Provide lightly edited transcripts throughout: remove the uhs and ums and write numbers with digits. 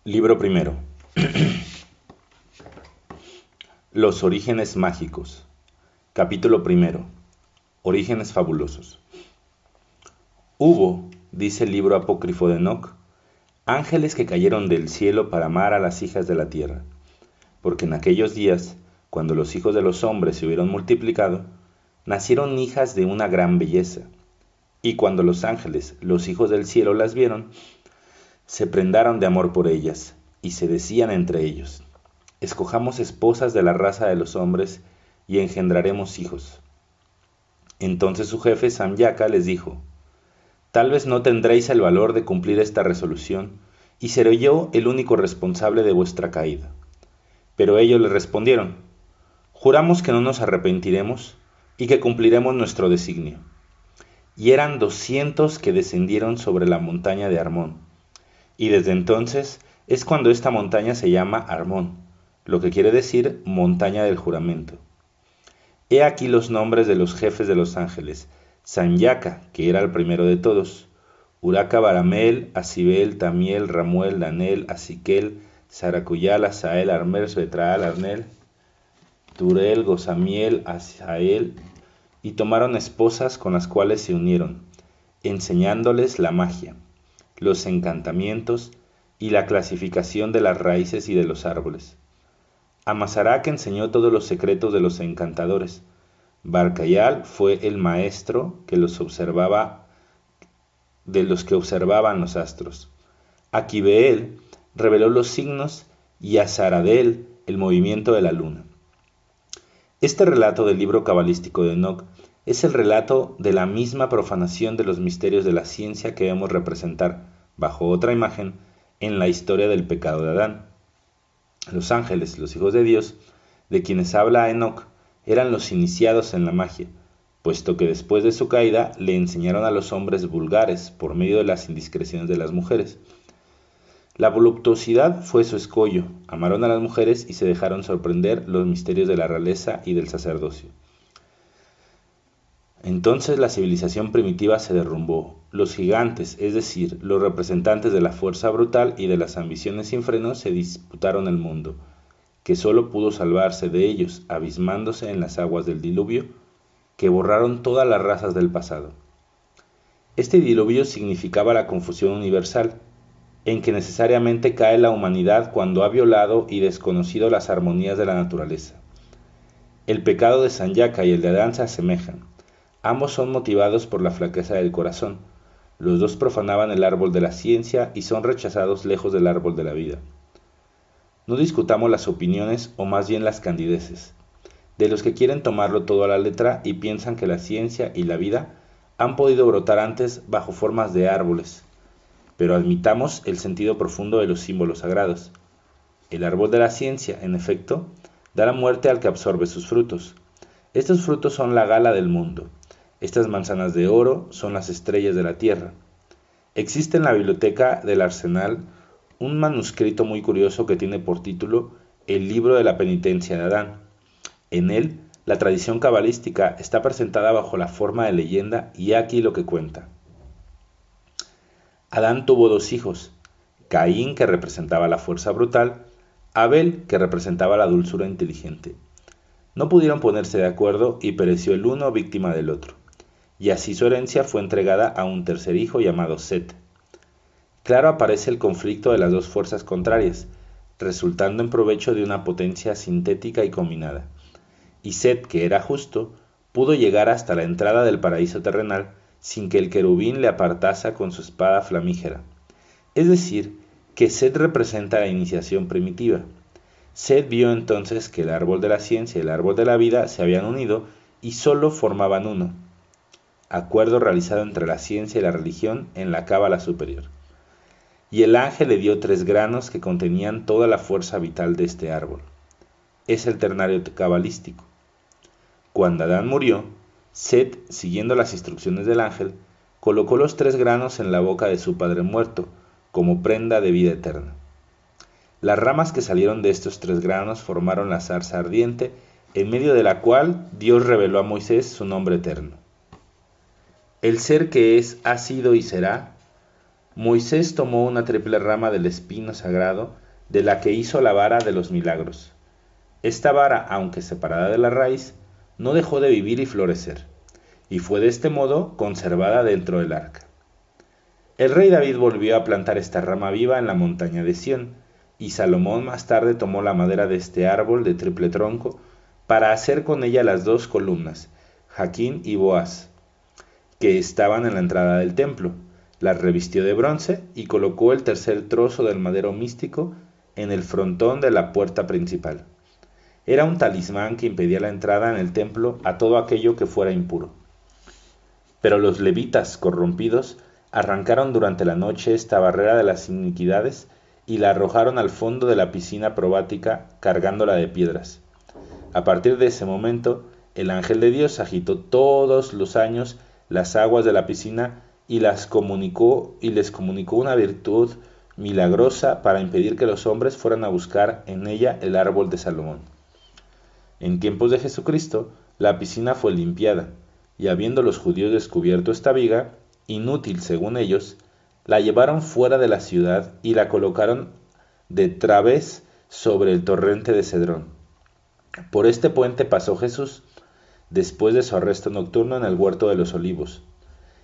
Libro primero. Los orígenes mágicos. Capítulo primero. Orígenes fabulosos. Hubo, dice el libro apócrifo de Enoc, ángeles que cayeron del cielo para amar a las hijas de la tierra, porque en aquellos días, cuando los hijos de los hombres se hubieron multiplicado, nacieron hijas de una gran belleza, y cuando los ángeles, los hijos del cielo, las vieron, se prendaron de amor por ellas, y se decían entre ellos: escojamos esposas de la raza de los hombres, y engendraremos hijos. Entonces su jefe Samyaka les dijo: tal vez no tendréis el valor de cumplir esta resolución, y seré yo el único responsable de vuestra caída. Pero ellos le respondieron: juramos que no nos arrepentiremos, y que cumpliremos nuestro designio. Y eran 200 que descendieron sobre la montaña de Armón. Y desde entonces es cuando esta montaña se llama Armón, lo que quiere decir montaña del juramento. He aquí los nombres de los jefes de los ángeles: Samyaka, que era el primero de todos, Uraka, Baramel, Asibel, Tamiel, Ramuel, Danel, Asiquel, Saracuyal, Asael, Armer, Betraal, Arnel, Turel, Gozamiel, Asael, y tomaron esposas con las cuales se unieron, enseñándoles la magia, los encantamientos y la clasificación de las raíces y de los árboles. A Masarac enseñó todos los secretos de los encantadores. Barcayal fue el maestro que los observaba, de los que observaban los astros. A Kibeel reveló los signos y a Saradel el movimiento de la luna. Este relato del libro cabalístico de Enoc es el relato de la misma profanación de los misterios de la ciencia que vemos representar, bajo otra imagen, en la historia del pecado de Adán. Los ángeles, los hijos de Dios, de quienes habla Enoc, eran los iniciados en la magia, puesto que después de su caída le enseñaron a los hombres vulgares por medio de las indiscreciones de las mujeres. La voluptuosidad fue su escollo, amaron a las mujeres y se dejaron sorprender los misterios de la realeza y del sacerdocio. Entonces la civilización primitiva se derrumbó. Los gigantes, es decir, los representantes de la fuerza brutal y de las ambiciones sin freno, se disputaron el mundo, que solo pudo salvarse de ellos, abismándose en las aguas del diluvio, que borraron todas las razas del pasado. Este diluvio significaba la confusión universal, en que necesariamente cae la humanidad cuando ha violado y desconocido las armonías de la naturaleza. El pecado de Samyaka y el de Adán se asemejan. Ambos son motivados por la flaqueza del corazón. Los dos profanaban el árbol de la ciencia y son rechazados lejos del árbol de la vida. No discutamos las opiniones, o más bien las candideces, de los que quieren tomarlo todo a la letra y piensan que la ciencia y la vida han podido brotar antes bajo formas de árboles. Pero admitamos el sentido profundo de los símbolos sagrados. El árbol de la ciencia, en efecto, da la muerte al que absorbe sus frutos. Estos frutos son la gala del mundo. Estas manzanas de oro son las estrellas de la tierra. Existe en la biblioteca del Arsenal un manuscrito muy curioso que tiene por título El libro de la penitencia de Adán. En él, la tradición cabalística está presentada bajo la forma de leyenda y aquí lo que cuenta. Adán tuvo dos hijos, Caín, que representaba la fuerza brutal, Abel, que representaba la dulzura inteligente. No pudieron ponerse de acuerdo y pereció el uno víctima del otro, y así su herencia fue entregada a un tercer hijo llamado Set. Claro aparece el conflicto de las dos fuerzas contrarias, resultando en provecho de una potencia sintética y combinada. Y Set, que era justo, pudo llegar hasta la entrada del paraíso terrenal sin que el querubín le apartase con su espada flamígera. Es decir, que Set representa la iniciación primitiva. Set vio entonces que el árbol de la ciencia y el árbol de la vida se habían unido y solo formaban uno. Acuerdo realizado entre la ciencia y la religión en la cábala superior. Y el ángel le dio 3 granos que contenían toda la fuerza vital de este árbol. Es el ternario cabalístico. Cuando Adán murió, Set, siguiendo las instrucciones del ángel, colocó los 3 granos en la boca de su padre muerto, como prenda de vida eterna. Las ramas que salieron de estos 3 granos formaron la zarza ardiente, en medio de la cual Dios reveló a Moisés su nombre eterno. El ser que es, ha sido y será, Moisés tomó una triple rama del espino sagrado, de la que hizo la vara de los milagros. Esta vara, aunque separada de la raíz, no dejó de vivir y florecer, y fue de este modo conservada dentro del arca. El rey David volvió a plantar esta rama viva en la montaña de Sión, y Salomón más tarde tomó la madera de este árbol de triple tronco para hacer con ella las dos columnas, Jaquín y Boaz, que estaban en la entrada del templo. Las revistió de bronce y colocó el tercer trozo del madero místico en el frontón de la puerta principal. Era un talismán que impedía la entrada en el templo a todo aquello que fuera impuro. Pero los levitas corrompidos arrancaron durante la noche esta barrera de las iniquidades y la arrojaron al fondo de la piscina probática cargándola de piedras. A partir de ese momento, el ángel de Dios agitó todos los años las aguas de la piscina y les comunicó una virtud milagrosa para impedir que los hombres fueran a buscar en ella el árbol de Salomón. En tiempos de Jesucristo, la piscina fue limpiada, y habiendo los judíos descubierto esta viga, inútil según ellos, la llevaron fuera de la ciudad y la colocaron de través sobre el torrente de Cedrón. Por este puente pasó Jesús, después de su arresto nocturno en el huerto de los olivos,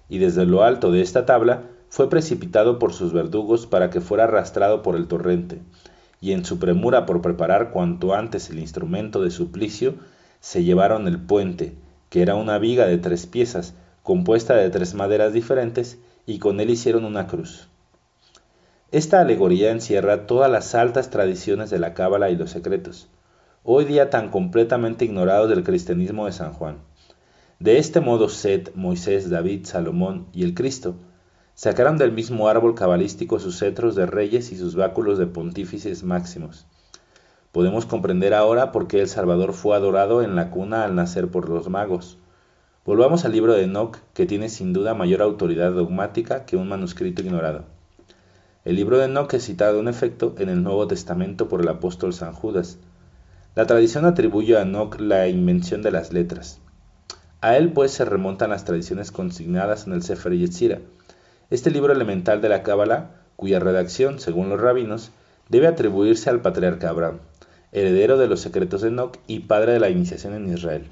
y desde lo alto de esta tabla fue precipitado por sus verdugos para que fuera arrastrado por el torrente, y en su premura por preparar cuanto antes el instrumento de suplicio, se llevaron el puente, que era una viga de 3 piezas, compuesta de 3 maderas diferentes, y con él hicieron una cruz. Esta alegoría encierra todas las altas tradiciones de la cábala y los secretos, hoy día tan completamente ignorados del cristianismo de San Juan. De este modo Set, Moisés, David, Salomón y el Cristo sacaron del mismo árbol cabalístico sus cetros de reyes y sus báculos de pontífices máximos. Podemos comprender ahora por qué el Salvador fue adorado en la cuna al nacer por los magos. Volvamos al libro de Enoc, que tiene sin duda mayor autoridad dogmática que un manuscrito ignorado. El libro de Enoc es citado en efecto en el Nuevo Testamento por el apóstol San Judas. La tradición atribuye a Enoc la invención de las letras. A él pues se remontan las tradiciones consignadas en el Sefer Yetzirah, este libro elemental de la Cábala, cuya redacción, según los rabinos, debe atribuirse al patriarca Abraham, heredero de los secretos de Enoc y padre de la iniciación en Israel.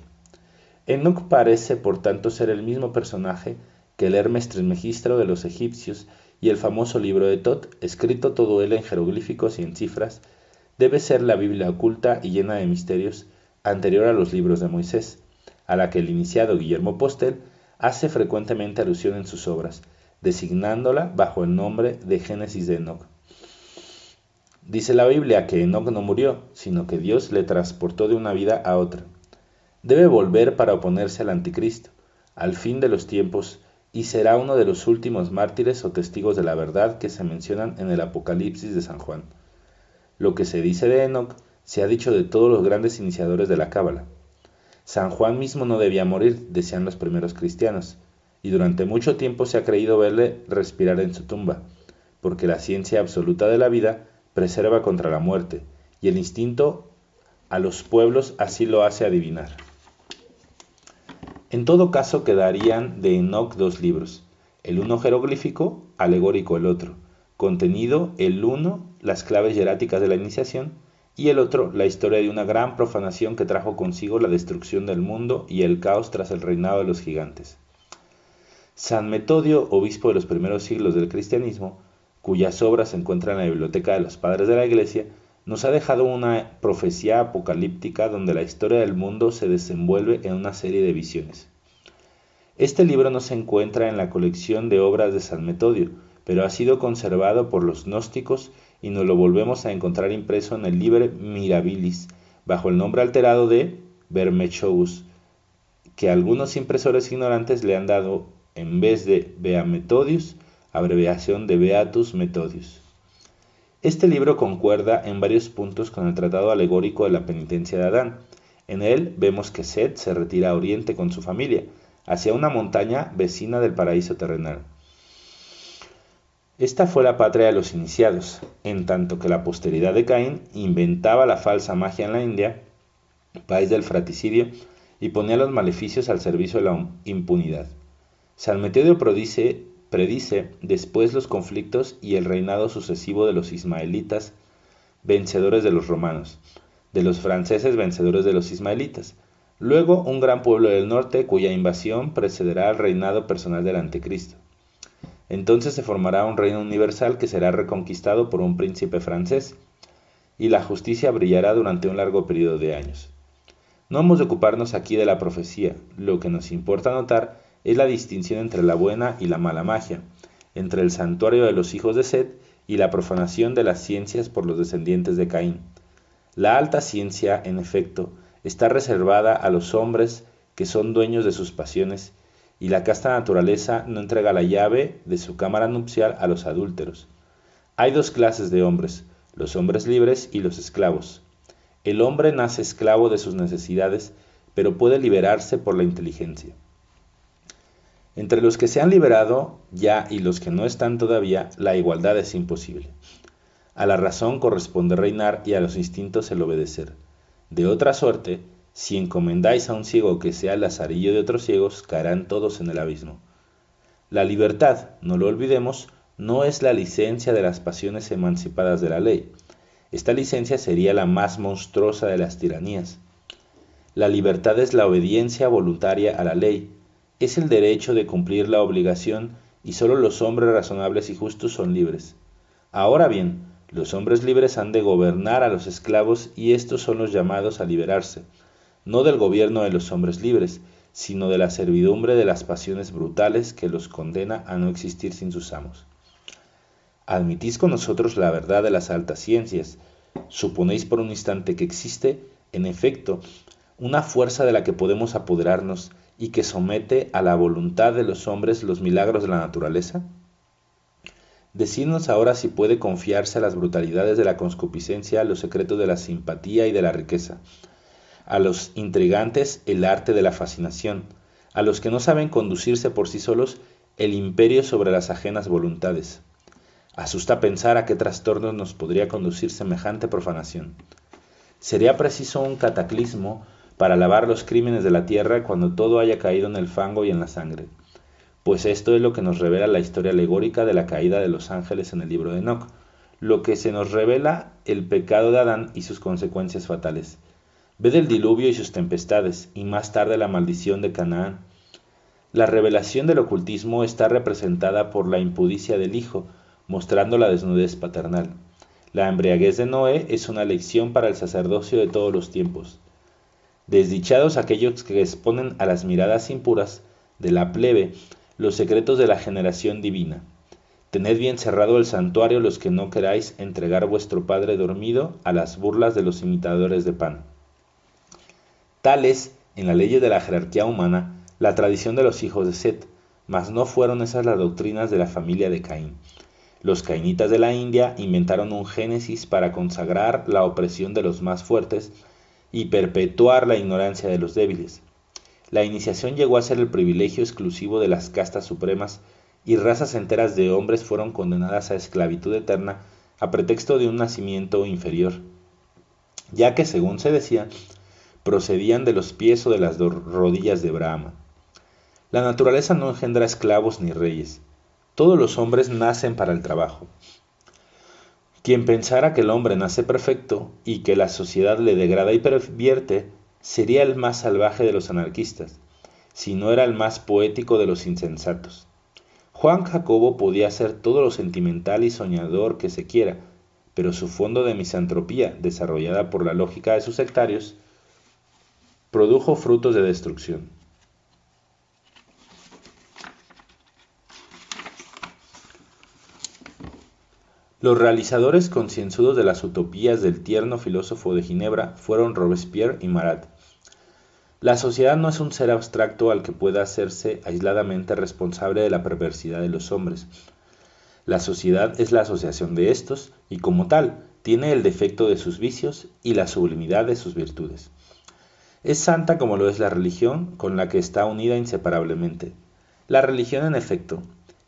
Enoc parece por tanto ser el mismo personaje que el Hermes Trismegistro de los egipcios y el famoso libro de Tot, escrito todo él en jeroglíficos y en cifras, debe ser la Biblia oculta y llena de misterios anterior a los libros de Moisés, a la que el iniciado Guillermo Postel hace frecuentemente alusión en sus obras, designándola bajo el nombre de Génesis de Enoc. Dice la Biblia que Enoc no murió, sino que Dios le transportó de una vida a otra. Debe volver para oponerse al anticristo, al fin de los tiempos, y será uno de los últimos mártires o testigos de la verdad que se mencionan en el Apocalipsis de San Juan. Lo que se dice de Enoc se ha dicho de todos los grandes iniciadores de la Cábala. San Juan mismo no debía morir, decían los primeros cristianos, y durante mucho tiempo se ha creído verle respirar en su tumba, porque la ciencia absoluta de la vida preserva contra la muerte, y el instinto a los pueblos así lo hace adivinar. En todo caso quedarían de Enoc 2 libros, el uno jeroglífico, alegórico el otro, contenido el uno las claves hieráticas de la iniciación, y el otro la historia de una gran profanación que trajo consigo la destrucción del mundo y el caos tras el reinado de los gigantes. San Metodio, obispo de los primeros siglos del cristianismo, cuyas obras se encuentran en la biblioteca de los padres de la Iglesia, nos ha dejado una profecía apocalíptica donde la historia del mundo se desenvuelve en una serie de visiones. Este libro no se encuentra en la colección de obras de San Metodio, pero ha sido conservado por los gnósticos y nos lo volvemos a encontrar impreso en el Liber Mirabilis, bajo el nombre alterado de Vermechous, que algunos impresores ignorantes le han dado en vez de Bea Methodius, abreviación de Beatus Methodius. Este libro concuerda en varios puntos con el tratado alegórico de la penitencia de Adán. En él vemos que Set se retira a Oriente con su familia, hacia una montaña vecina del paraíso terrenal. Esta fue la patria de los iniciados, en tanto que la posteridad de Caín inventaba la falsa magia en la India, país del fratricidio, y ponía los maleficios al servicio de la impunidad. San Metodio predice predice después los conflictos y el reinado sucesivo de los ismaelitas, vencedores de los romanos, de los franceses vencedores de los ismaelitas, luego un gran pueblo del norte cuya invasión precederá al reinado personal del anticristo. Entonces se formará un reino universal que será reconquistado por un príncipe francés, y la justicia brillará durante un largo periodo de años. No hemos de ocuparnos aquí de la profecía, lo que nos importa notar es la distinción entre la buena y la mala magia, entre el santuario de los hijos de Set y la profanación de las ciencias por los descendientes de Caín. La alta ciencia, en efecto, está reservada a los hombres que son dueños de sus pasiones, y la casta naturaleza no entrega la llave de su cámara nupcial a los adúlteros. Hay dos clases de hombres, los hombres libres y los esclavos. El hombre nace esclavo de sus necesidades, pero puede liberarse por la inteligencia. Entre los que se han liberado ya y los que no están todavía, la igualdad es imposible. A la razón corresponde reinar y a los instintos el obedecer. De otra suerte, si encomendáis a un ciego que sea el lazarillo de otros ciegos, caerán todos en el abismo. La libertad, no lo olvidemos, no es la licencia de las pasiones emancipadas de la ley. Esta licencia sería la más monstruosa de las tiranías. La libertad es la obediencia voluntaria a la ley, es el derecho de cumplir la obligación, y solo los hombres razonables y justos son libres. Ahora bien, los hombres libres han de gobernar a los esclavos, y estos son los llamados a liberarse, no del gobierno de los hombres libres, sino de la servidumbre de las pasiones brutales que los condena a no existir sin sus amos. Admitís con nosotros la verdad de las altas ciencias. Suponéis por un instante que existe, en efecto, una fuerza de la que podemos apoderarnos y que somete a la voluntad de los hombres los milagros de la naturaleza. Decidnos ahora si puede confiarse a las brutalidades de la concupiscencia, a los secretos de la simpatía y de la riqueza, a los intrigantes el arte de la fascinación, a los que no saben conducirse por sí solos el imperio sobre las ajenas voluntades. Asusta pensar a qué trastornos nos podría conducir semejante profanación. Sería preciso un cataclismo para lavar los crímenes de la tierra cuando todo haya caído en el fango y en la sangre, pues esto es lo que nos revela la historia alegórica de la caída de los ángeles en el libro de Enoc, lo que se nos revela el pecado de Adán y sus consecuencias fatales. Ved el diluvio y sus tempestades, y más tarde la maldición de Canaán. La revelación del ocultismo está representada por la impudicia del hijo, mostrando la desnudez paternal. La embriaguez de Noé es una lección para el sacerdocio de todos los tiempos. Desdichados aquellos que exponen a las miradas impuras de la plebe los secretos de la generación divina. Tened bien cerrado el santuario los que no queráis entregar vuestro Padre dormido a las burlas de los imitadores de pan. Tal es, en la ley de la jerarquía humana, la tradición de los hijos de Set, mas no fueron esas las doctrinas de la familia de Caín. Los cainitas de la India inventaron un Génesis para consagrar la opresión de los más fuertes y perpetuar la ignorancia de los débiles. La iniciación llegó a ser el privilegio exclusivo de las castas supremas, y razas enteras de hombres fueron condenadas a esclavitud eterna a pretexto de un nacimiento inferior, ya que, según se decía, procedían de los pies o de las rodillas de Brahma. La naturaleza no engendra esclavos ni reyes. Todos los hombres nacen para el trabajo. Quien pensara que el hombre nace perfecto y que la sociedad le degrada y pervierte, sería el más salvaje de los anarquistas, si no era el más poético de los insensatos. Juan Jacobo podía ser todo lo sentimental y soñador que se quiera, pero su fondo de misantropía, desarrollada por la lógica de sus sectarios, produjo frutos de destrucción. Los realizadores concienzudos de las utopías del tierno filósofo de Ginebra fueron Robespierre y Marat. La sociedad no es un ser abstracto al que pueda hacerse aisladamente responsable de la perversidad de los hombres. La sociedad es la asociación de estos y, como tal, tiene el defecto de sus vicios y la sublimidad de sus virtudes. Es santa como lo es la religión, con la que está unida inseparablemente. La religión, en efecto,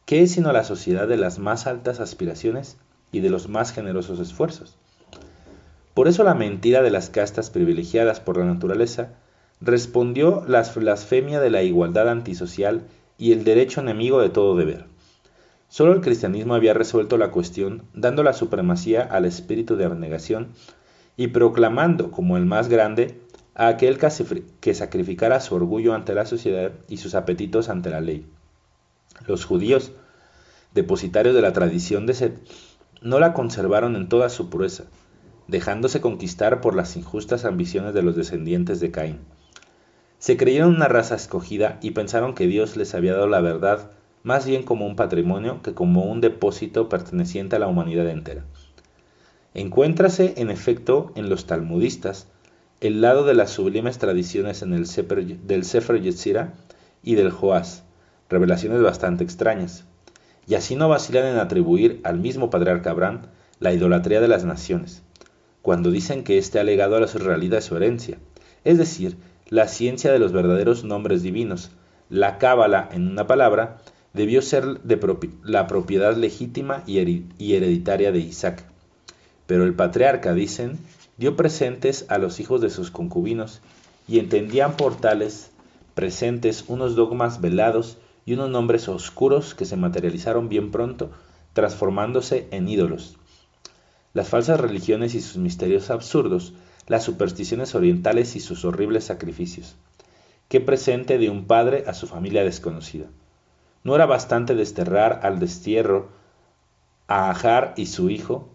¿qué es sino la sociedad de las más altas aspiraciones y de los más generosos esfuerzos? Por eso la mentira de las castas privilegiadas por la naturaleza respondió la blasfemia de la igualdad antisocial y el derecho enemigo de todo deber. Solo el cristianismo había resuelto la cuestión, dando la supremacía al espíritu de abnegación y proclamando como el más grande a aquel que sacrificara su orgullo ante la sociedad y sus apetitos ante la ley. Los judíos, depositarios de la tradición de Set, no la conservaron en toda su pureza, dejándose conquistar por las injustas ambiciones de los descendientes de Caín. Se creyeron una raza escogida y pensaron que Dios les había dado la verdad más bien como un patrimonio que como un depósito perteneciente a la humanidad entera. Encuéntrase, en efecto, en los talmudistas, el lado de las sublimes tradiciones del Sefer Yetzirah y del Joás, revelaciones bastante extrañas, y así no vacilan en atribuir al mismo patriarca Abraham la idolatría de las naciones, cuando dicen que éste ha legado a los israelitas su herencia, es decir, la ciencia de los verdaderos nombres divinos. La cábala, en una palabra, debió ser la propiedad legítima y hereditaria de Isaac. Pero el patriarca, dicen, dio presentes a los hijos de sus concubinos, y entendían por tales presentes unos dogmas velados y unos nombres oscuros que se materializaron bien pronto, transformándose en ídolos. Las falsas religiones y sus misterios absurdos, las supersticiones orientales y sus horribles sacrificios. ¿Qué presente de un padre a su familia desconocida? ¿No era bastante desterrar al destierro a Agar y su hijo?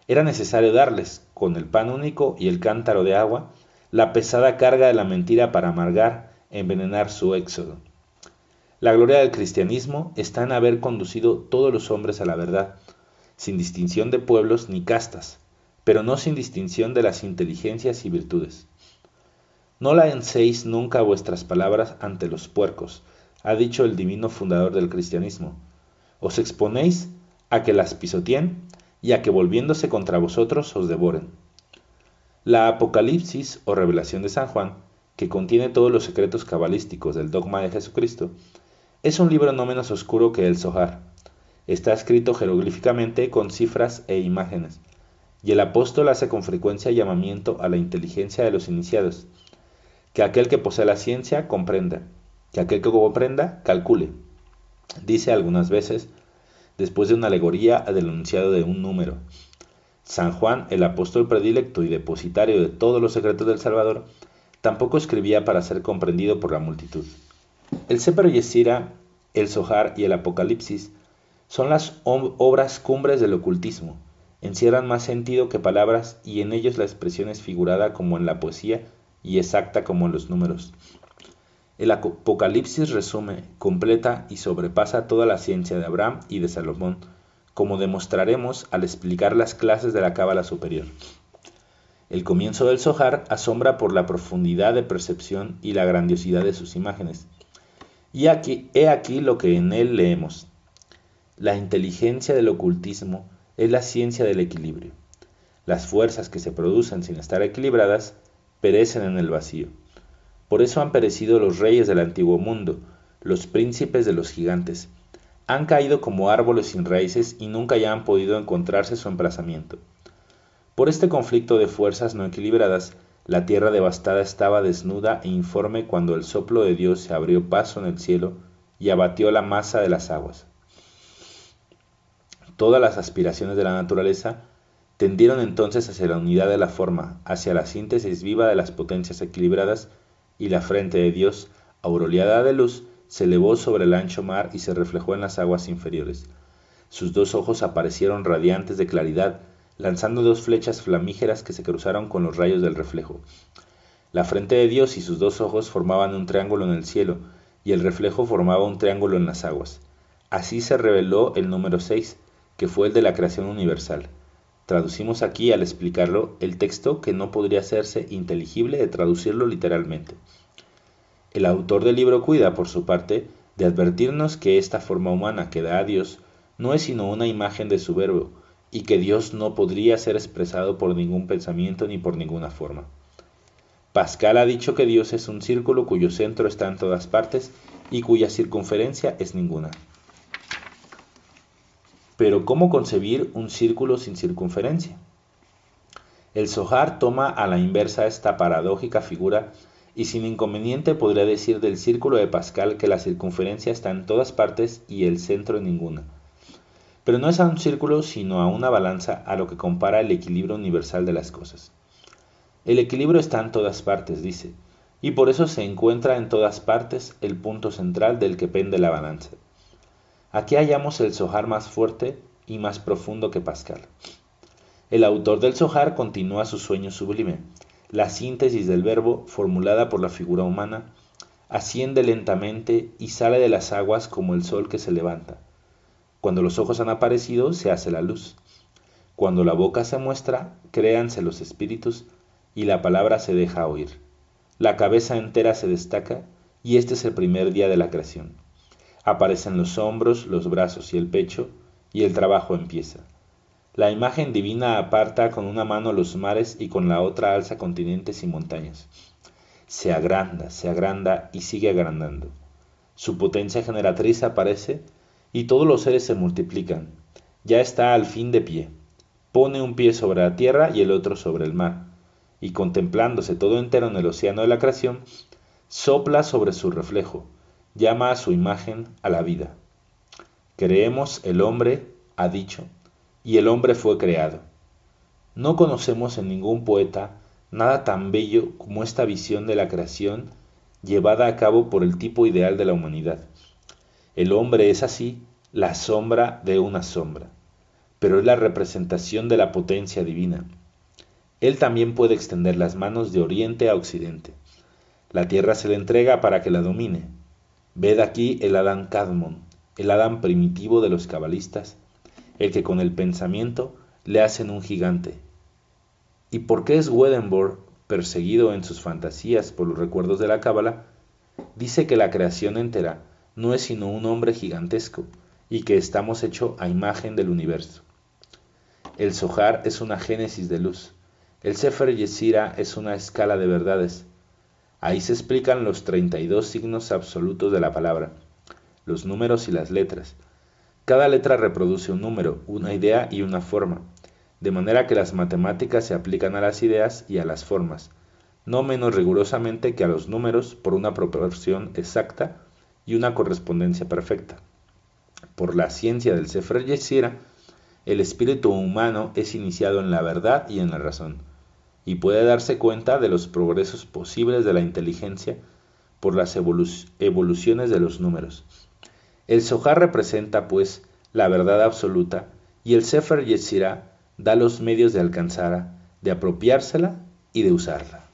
Era necesario darles, con el pan único y el cántaro de agua, la pesada carga de la mentira para amargar, envenenar su éxodo. La gloria del cristianismo está en haber conducido todos los hombres a la verdad, sin distinción de pueblos ni castas, pero no sin distinción de las inteligencias y virtudes. No lancéis nunca vuestras palabras ante los puercos, ha dicho el divino fundador del cristianismo. Os exponéis a que las pisoteen y a que volviéndose contra vosotros os devoren. La Apocalipsis o Revelación de San Juan, que contiene todos los secretos cabalísticos del dogma de Jesucristo, es un libro no menos oscuro que el Zohar. Está escrito jeroglíficamente con cifras e imágenes, y el apóstol hace con frecuencia llamamiento a la inteligencia de los iniciados, que aquel que posee la ciencia comprenda, que aquel que comprenda calcule. Dice algunas veces, después de una alegoría del enunciado de un número. San Juan, el apóstol predilecto y depositario de todos los secretos del Salvador, tampoco escribía para ser comprendido por la multitud. El Sefer Yetzirah, el Zohar y el Apocalipsis son las obras cumbres del ocultismo. Encierran más sentido que palabras y en ellos la expresión es figurada como en la poesía y exacta como en los números. El Apocalipsis resume, completa y sobrepasa toda la ciencia de Abraham y de Salomón, como demostraremos al explicar las clases de la cábala superior. El comienzo del Zohar asombra por la profundidad de percepción y la grandiosidad de sus imágenes. Y he aquí lo que en él leemos. La inteligencia del ocultismo es la ciencia del equilibrio. Las fuerzas que se producen sin estar equilibradas perecen en el vacío. Por eso han perecido los reyes del antiguo mundo, los príncipes de los gigantes. Han caído como árboles sin raíces y nunca ya han podido encontrarse su emplazamiento. Por este conflicto de fuerzas no equilibradas, la tierra devastada estaba desnuda e informe cuando el soplo de Dios se abrió paso en el cielo y abatió la masa de las aguas. Todas las aspiraciones de la naturaleza tendieron entonces hacia la unidad de la forma, hacia la síntesis viva de las potencias equilibradas, y la frente de Dios, aureolada de luz, se elevó sobre el ancho mar y se reflejó en las aguas inferiores. Sus dos ojos aparecieron radiantes de claridad, lanzando dos flechas flamígeras que se cruzaron con los rayos del reflejo. La frente de Dios y sus dos ojos formaban un triángulo en el cielo, y el reflejo formaba un triángulo en las aguas. Así se reveló el número 6, que fue el de la creación universal. Traducimos aquí, al explicarlo, el texto que no podría hacerse inteligible de traducirlo literalmente. El autor del libro cuida, por su parte, de advertirnos que esta forma humana que da a Dios no es sino una imagen de su verbo, y que Dios no podría ser expresado por ningún pensamiento ni por ninguna forma. Pascal ha dicho que Dios es un círculo cuyo centro está en todas partes y cuya circunferencia es ninguna. Pero ¿cómo concebir un círculo sin circunferencia? El Zohar toma a la inversa esta paradójica figura y sin inconveniente podría decir del círculo de Pascal que la circunferencia está en todas partes y el centro en ninguna. pero no es a un círculo sino a una balanza a lo que compara el equilibrio universal de las cosas. El equilibrio está en todas partes, dice, y por eso se encuentra en todas partes el punto central del que pende la balanza. Aquí hallamos el Zohar más fuerte y más profundo que Pascal. El autor del Zohar continúa su sueño sublime. La síntesis del verbo, formulada por la figura humana, asciende lentamente y sale de las aguas como el sol que se levanta. Cuando los ojos han aparecido, se hace la luz. Cuando la boca se muestra, créanse los espíritus y la palabra se deja oír. La cabeza entera se destaca y este es el primer día de la creación. Aparecen los hombros, los brazos y el pecho y el trabajo empieza. La imagen divina aparta con una mano los mares y con la otra alza continentes y montañas. Se agranda y sigue agrandando. Su potencia generatriz aparece y todos los seres se multiplican. Ya está al fin de pie. Pone un pie sobre la tierra y el otro sobre el mar, y contemplándose todo entero en el océano de la creación, sopla sobre su reflejo, llama a su imagen a la vida. Creemos el hombre, ha dicho, y el hombre fue creado. No conocemos en ningún poeta nada tan bello como esta visión de la creación llevada a cabo por el tipo ideal de la humanidad. El hombre es así la sombra de una sombra, pero es la representación de la potencia divina. Él también puede extender las manos de oriente a occidente. La tierra se le entrega para que la domine. Ved aquí el Adán Kadmon, el Adán primitivo de los cabalistas, el que con el pensamiento le hacen un gigante. ¿Y por qué es Swedenborg, perseguido en sus fantasías por los recuerdos de la cábala, dice que la creación entera no es sino un hombre gigantesco y que estamos hechos a imagen del universo? El Zohar es una génesis de luz. El Sefer Yetzirah es una escala de verdades. Ahí se explican los 32 signos absolutos de la palabra, los números y las letras. Cada letra reproduce un número, una idea y una forma, de manera que las matemáticas se aplican a las ideas y a las formas, no menos rigurosamente que a los números por una proporción exacta y una correspondencia perfecta. Por la ciencia del Sefer Yetzirah, el espíritu humano es iniciado en la verdad y en la razón, y puede darse cuenta de los progresos posibles de la inteligencia por las evoluciones de los números. El Zohar representa, pues, la verdad absoluta, y el Sefer Yetzirah da los medios de alcanzarla, de apropiársela y de usarla.